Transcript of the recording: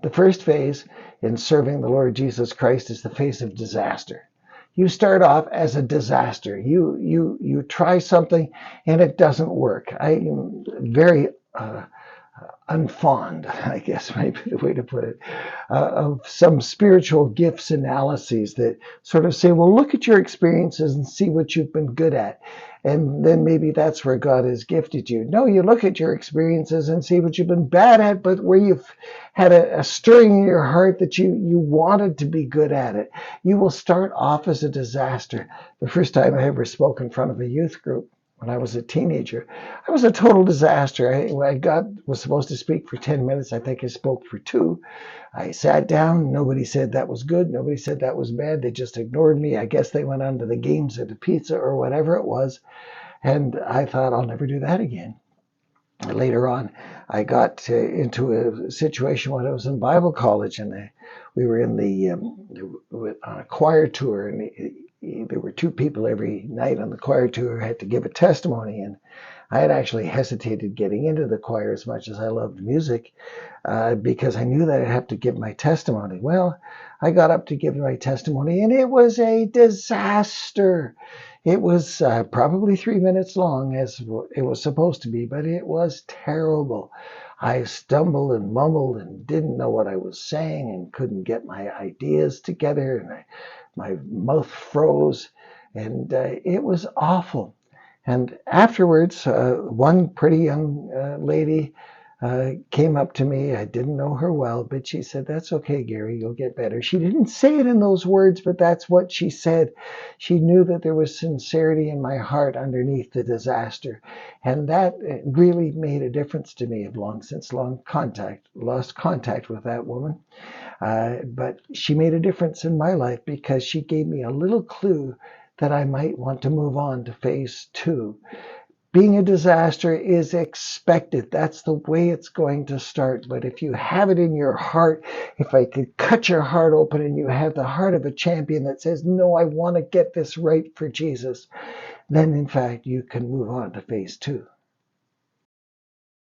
The first phase in serving the Lord Jesus Christ is the phase of disaster. You start off as a disaster. You try something and it doesn't work. I'm very unfond, I guess might be the way to put it, of some spiritual gifts analyses that sort of say, well, look at your experiences and see what you've been good at. And then maybe that's where God has gifted you. No, you look at your experiences and see what you've been bad at, but where you've had a stirring in your heart that you wanted to be good at it. You will start off as a disaster. The first time I ever spoke in front of a youth group, when I was a teenager, I was a total disaster. I was supposed to speak for 10 minutes. I think I spoke for 2. I sat down. Nobody said that was good. Nobody said that was bad. They just ignored me. I guess they went on to the games or the pizza or whatever it was. And I thought, I'll never do that again. Later on, I got into a situation when I was in Bible college, and we were on a choir tour, and there were 2 people every night on the choir tour who had to give a testimony, and I had actually hesitated getting into the choir as much as I loved music because I knew that I'd have to give my testimony. Well, I got up to give my testimony, and it was a disaster. It was probably 3 minutes long, as it was supposed to be, but it was terrible. I stumbled and mumbled and didn't know what I was saying and couldn't get my ideas together, and my mouth froze, and it was awful. And afterwards, one pretty young lady came up to me. I didn't know her well, but she said, "That's okay, Gary, you'll get better." She didn't say it in those words, but that's what she said. She knew that there was sincerity in my heart underneath the disaster. And that really made a difference to me. I've long since lost contact with that woman. But she made a difference in my life because she gave me a little clue that I might want to move on to phase 2. Being a disaster is expected. That's the way it's going to start. But if you have it in your heart, if I could cut your heart open and you have the heart of a champion that says, no, I want to get this right for Jesus, then in fact you can move on to phase 2.